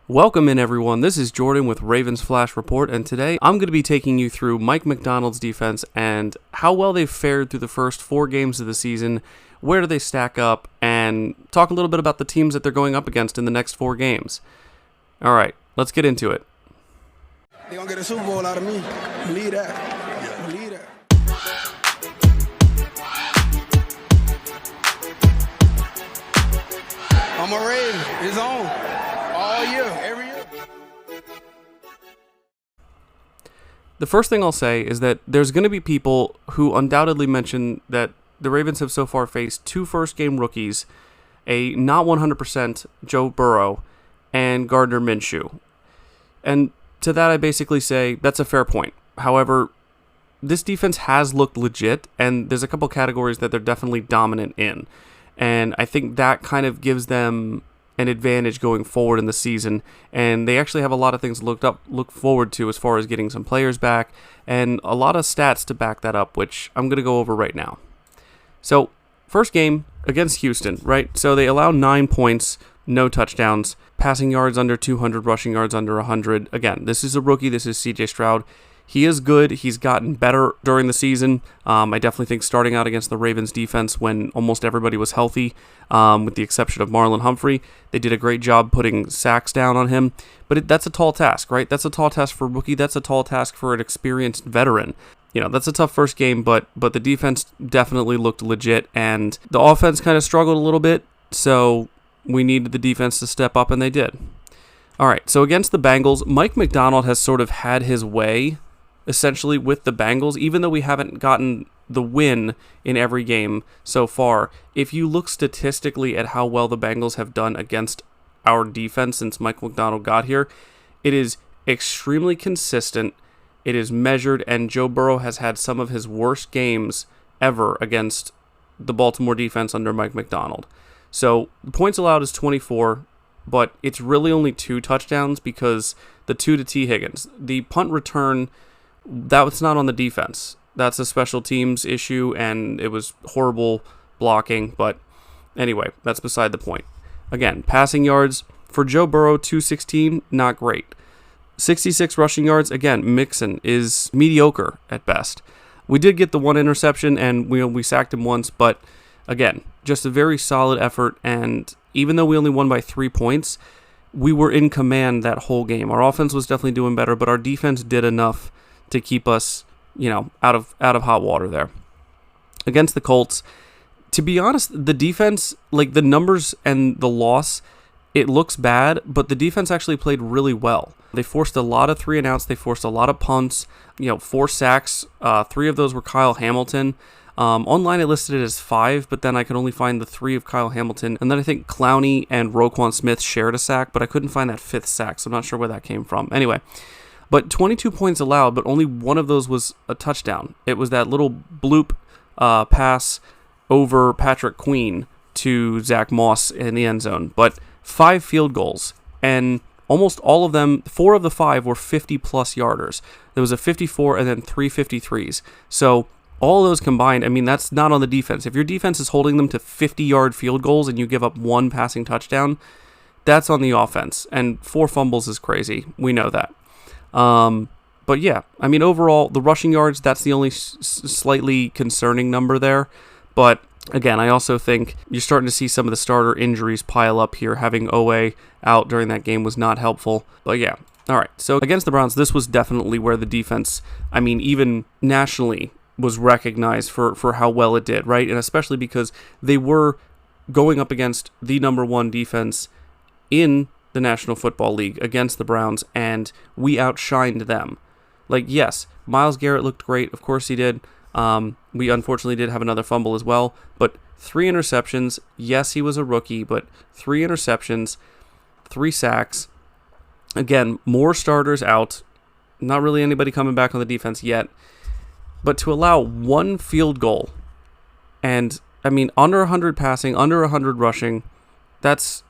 Welcome in, everyone. This is Jordan with Ravens Flash Report, and today I'm going to be taking you through Mike McDonald's defense and how well they've fared through the first 4 games of the season, where do they stack up, and talk a little bit about the teams that they're going up against in the next 4 games. All right, let's get into it. They're going to get a Super Bowl out of me. Believe that. Believe that. I'm a Raven. It's on. All year, every year. The first thing I'll say is that there's going to be people who undoubtedly mention that the Ravens have so far faced 2 first-game rookies, a not 100% Joe Burrow, and Gardner Minshew. And to that I basically say that's a fair point. However, this defense has looked legit, and there's a couple categories that they're definitely dominant in. And I think that kind of gives them an advantage going forward in the season, and they actually have a lot of things to look forward to as far as getting some players back and a lot of stats to back that up, which I'm going to go over right now. So, first game against Houston, right? So they allow 9 points, no touchdowns, passing yards under 200, rushing yards under 100. Again, this is a rookie. This is CJ Stroud. He is good. He's gotten better during the season. I definitely think starting out against the Ravens defense when almost everybody was healthy, with the exception of Marlon Humphrey, they did a great job putting sacks down on him. But that's a tall task, right? That's a tall task for a rookie. That's a tall task for an experienced veteran. You know, that's a tough first game, but the defense definitely looked legit, and the offense kind of struggled a little bit, so we needed the defense to step up, and they did. All right, so against the Bengals, Mike McDonald has sort of had his way essentially with the Bengals, even though we haven't gotten the win in every game so far. If you look statistically at how well the Bengals have done against our defense since Mike McDonald got here, it is extremely consistent, it is measured, and Joe Burrow has had some of his worst games ever against the Baltimore defense under Mike McDonald. So the points allowed is 24, but it's really only 2 touchdowns because the 2 to T. Higgins. The punt return, that was not on the defense. That's a special teams issue, and it was horrible blocking. But anyway, that's beside the point. Again, passing yards for Joe Burrow, 216, not great. 66 rushing yards, again, Mixon is mediocre at best. We did get the 1 interception, and we sacked him once, but again, just a very solid effort. And even though we only won by 3 points, we were in command that whole game. Our offense was definitely doing better, but our defense did enough to keep us, out of hot water there. Against the Colts, to be honest, the defense, like the numbers and the loss, it looks bad, but the defense actually played really well. They forced a lot of 3 and outs. They forced a lot of punts, 4 sacks. 3 of those were Kyle Hamilton. Online it listed it as 5, but then I could only find the 3 of Kyle Hamilton. And then I think Clowney and Roquan Smith shared a sack, but I couldn't find that 5th sack, so I'm not sure where that came from. Anyway, but 22 points allowed, but only 1 of those was a touchdown. It was that little bloop pass over Patrick Queen to Zach Moss in the end zone. But 5 field goals, and almost all of them, 4 of the 5 were 50-plus yarders. There was a 54 and then 3 53s. So all of those combined, that's not on the defense. If your defense is holding them to 50-yard field goals and you give up 1 passing touchdown, that's on the offense. And 4 fumbles is crazy. We know that. But yeah, overall, the rushing yards, that's the only slightly concerning number there. But again, I also think you're starting to see some of the starter injuries pile up here. Having Owe out during that game was not helpful. But yeah, all right. So against the Browns, this was definitely where the defense, even nationally, was recognized for how well it did, right? And especially because they were going up against the number 1 defense in the National Football League against the Browns, and we outshined them. Like, yes, Myles Garrett looked great. Of course he did. We unfortunately did have another fumble as well, but 3 interceptions. Yes, he was a rookie, but 3 interceptions, 3 sacks. Again, more starters out. Not really anybody coming back on the defense yet. But to allow 1 field goal and, under 100 passing, under 100 rushing, that's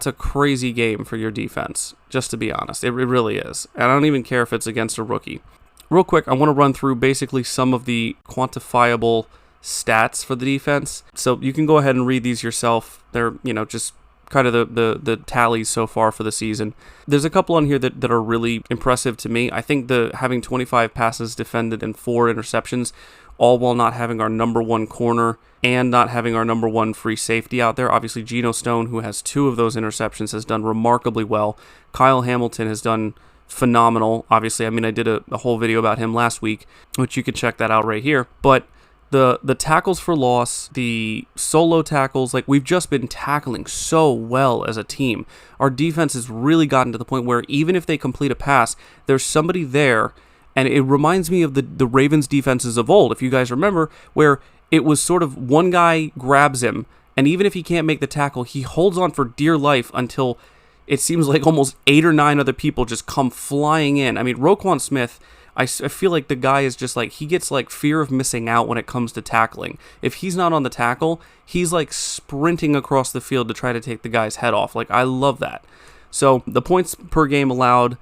a crazy game for your defense, just to be honest. It really is. And I don't even care if it's against a rookie. Real quick, I want to run through basically some of the quantifiable stats for the defense. So you can go ahead and read these yourself. They're, just kind of the tallies so far for the season. There's a couple on here that are really impressive to me. I think having 25 passes defended and 4 interceptions, all while not having our number 1 corner and not having our number 1 free safety out there. Obviously, Geno Stone, who has 2 of those interceptions, has done remarkably well. Kyle Hamilton has done phenomenal. Obviously, I mean, I did a whole video about him last week, which you can check that out right here. But the tackles for loss, the solo tackles, like, we've just been tackling so well as a team. Our defense has really gotten to the point where even if they complete a pass, there's somebody there. And it reminds me of the Ravens defenses of old, if you guys remember, where it was sort of one guy grabs him, and even if he can't make the tackle, he holds on for dear life until it seems like almost 8 or 9 other people just come flying in. I mean, Roquan Smith, I feel like the guy is just like, he gets like fear of missing out when it comes to tackling. If he's not on the tackle, he's like sprinting across the field to try to take the guy's head off. Like, I love that. So the points per game allowed,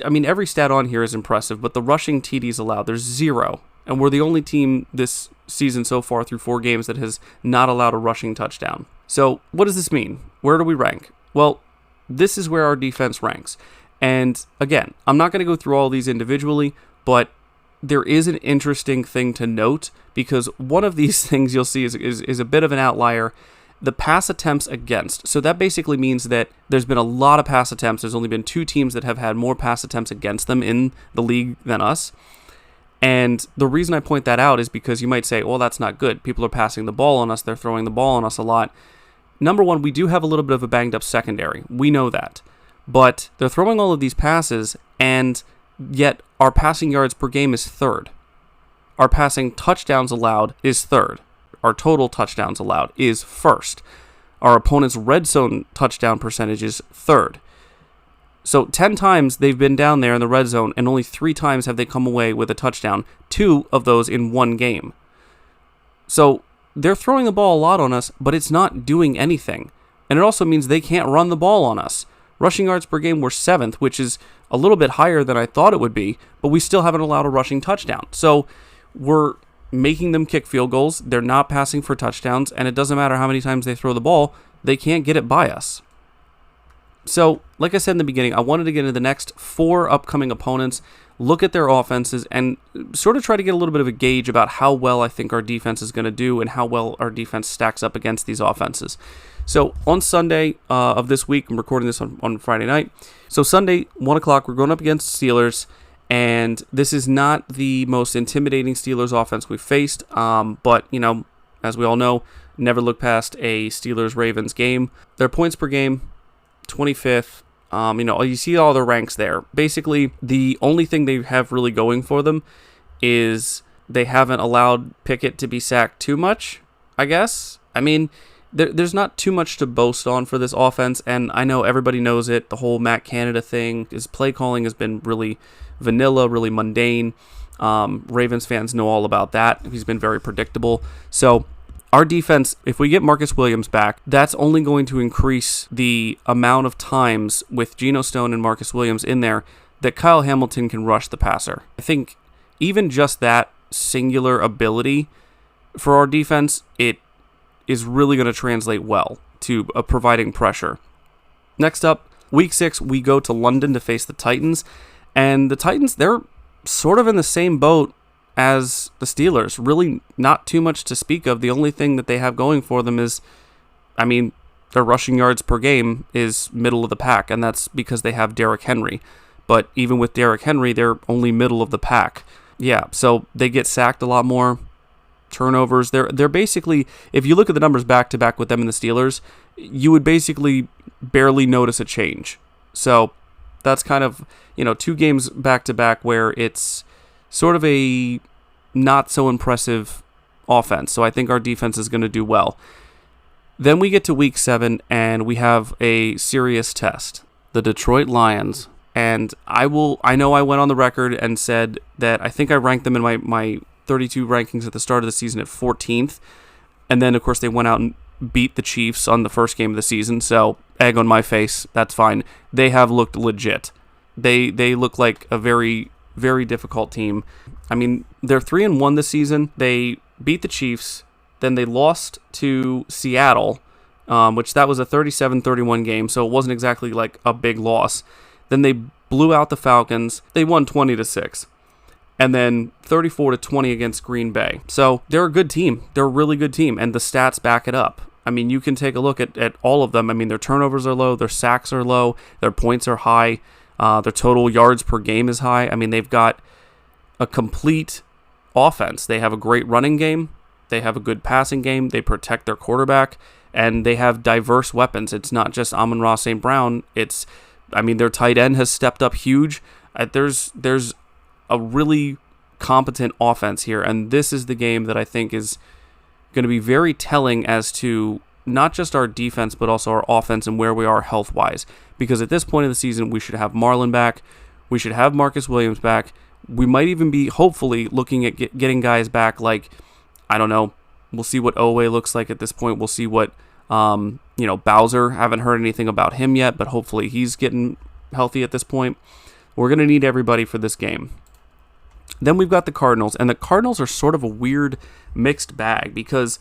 every stat on here is impressive, but the rushing TDs allowed, there's 0. And we're the only team this season so far through 4 games that has not allowed a rushing touchdown. So what does this mean? Where do we rank? Well, this is where our defense ranks. And again, I'm not going to go through all these individually, but there is an interesting thing to note, because one of these things you'll see is a bit of an outlier. The pass attempts against. So that basically means that there's been a lot of pass attempts. There's only been 2 teams that have had more pass attempts against them in the league than us. And the reason I point that out is because you might say, well, that's not good. People are passing the ball on us. They're throwing the ball on us a lot. Number one, we do have a little bit of a banged up secondary. We know that. But they're throwing all of these passes, and yet our passing yards per game is 3rd. Our passing touchdowns allowed is 3rd. Our total touchdowns allowed is 1st. Our opponent's red zone touchdown percentage is 3rd. So 10 times they've been down there in the red zone, and only 3 times have they come away with a touchdown. 2 of those in 1 game. So they're throwing the ball a lot on us, but it's not doing anything. And it also means they can't run the ball on us. Rushing yards per game were 7th, which is a little bit higher than I thought it would be, but we still haven't allowed a rushing touchdown. So we're making them kick field goals. They're not passing for touchdowns, and it doesn't matter how many times they throw the ball, they can't get it by us. So, like I said in the beginning, I wanted to get into the next 4 upcoming opponents, look at their offenses, and sort of try to get a little bit of a gauge about how well I think our defense is going to do and how well our defense stacks up against these offenses. So, on Sunday of this week, I'm recording this on Friday night. So, Sunday, 1 o'clock, we're going up against Steelers, and this is not the most intimidating Steelers offense we've faced, but, you know, as we all know, never look past a Steelers-Ravens game. Their points per game, 25th. You see all the ranks there. Basically, the only thing they have really going for them is they haven't allowed Pickett to be sacked too much, I guess. I mean, there's not too much to boast on for this offense, and I know everybody knows it. The whole Matt Canada thing, his play calling has been really vanilla, really mundane. Ravens fans know all about that. He's been very predictable. So our defense, if we get Marcus Williams back, that's only going to increase the amount of times with Geno Stone and Marcus Williams in there that Kyle Hamilton can rush the passer. I think even just that singular ability for our defense, it is really going to translate well to providing pressure. Next up, week 6, we go to London to face the Titans. And the Titans, they're sort of in the same boat as the Steelers. Really not too much to speak of. The only thing that they have going for them is, their rushing yards per game is middle of the pack, and that's because they have Derrick Henry. But even with Derrick Henry, they're only middle of the pack. Yeah, so they get sacked a lot more. Turnovers. They're basically, if you look at the numbers back to back with them and the Steelers, you would basically barely notice a change. So that's kind of, 2 games back to back where it's sort of a not so impressive offense. So I think our defense is going to do well. Then we get to week 7 and we have a serious test. The Detroit Lions. And I know I went on the record and said that I think I ranked them in my 32 rankings at the start of the season at 14th. And then, of course, they went out and beat the Chiefs on the first game of the season. So, egg on my face, that's fine. They have looked legit. They look like a very, very difficult team. They're 3-1 this season. They beat the Chiefs. Then they lost to Seattle. which that was a 37-31 game, so it wasn't exactly like a big loss. Then they blew out the Falcons. They won 20-6. And then 34-20 against Green Bay. So they're a good team. They're a really good team, and the stats back it up. I mean, you can take a look at all of them. I mean, their turnovers are low, their sacks are low, their points are high, their total yards per game is high. I mean, they've got a complete offense. They have a great running game. They have a good passing game. They protect their quarterback, and they have diverse weapons. It's not just Amon-Ra St. Brown. Their tight end has stepped up huge. There's a really competent offense here, and this is the game that I think is going to be very telling as to not just our defense, but also our offense and where we are health-wise. Because at this point of the season, we should have Marlon back. We should have Marcus Williams back. We might even be, hopefully, looking at getting guys back like, I don't know, we'll see what Owe looks like at this point. We'll see what, Bowser, haven't heard anything about him yet, but hopefully he's getting healthy at this point. We're going to need everybody for this game. Then we've got the Cardinals, and the Cardinals are sort of a weird mixed bag because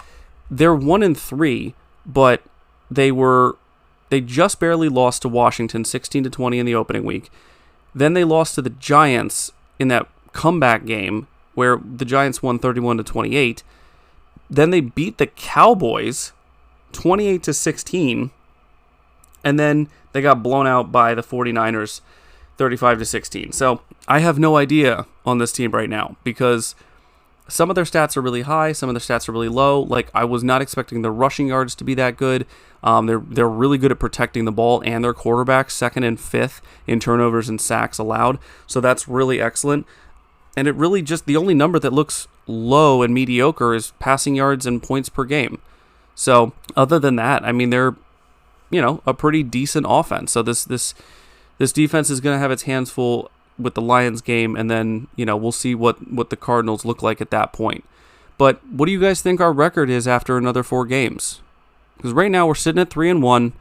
they're 1-3, but they just barely lost to Washington 16-20 in the opening week. Then they lost to the Giants in that comeback game where the Giants won 31-28. Then they beat the Cowboys 28-16, and then they got blown out by the 49ers 35-16. So I have no idea on this team right now because some of their stats are really high, some of their stats are really low. Like, I was not expecting their rushing yards to be that good. They're really good at protecting the ball, and their quarterback second and fifth in turnovers and sacks allowed. So that's really excellent. And it really just, the only number that looks low and mediocre is passing yards and points per game. So other than that, I mean, they're, a pretty decent offense. So this defense is going to have its hands full with the Lions game, and then, we'll see what the Cardinals look like at that point. But what do you guys think our record is after another 4 games? Because right now we're sitting at 3-1.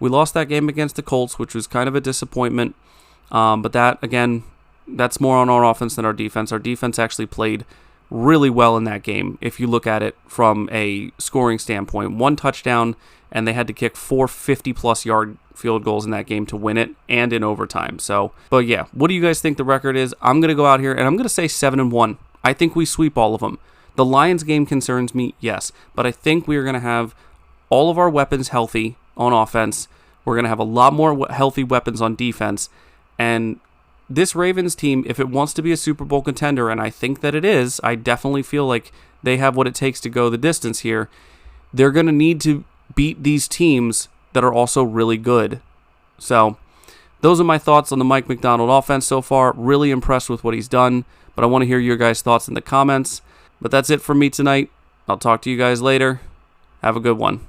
We lost that game against the Colts, which was kind of a disappointment. But that, again, that's more on our offense than our defense. Our defense actually played really well in that game if you look at it from a scoring standpoint. 1 touchdown, and they had to kick 4 50-plus yard field goals in that game to win it, and in overtime. So, but yeah, what do you guys think the record is? I'm going to go out here, and I'm going to say 7-1. I think we sweep all of them. The Lions game concerns me, yes, but I think we are going to have all of our weapons healthy on offense. We're going to have a lot more healthy weapons on defense, and this Ravens team, if it wants to be a Super Bowl contender, and I think that it is, I definitely feel like they have what it takes to go the distance here. They're going to need to beat these teams that are also really good. So, those are my thoughts on the Mike McDonald offense so far. Really impressed with what he's done, but I want to hear your guys' thoughts in the comments. But that's it for me tonight. I'll talk to you guys later. Have a good one.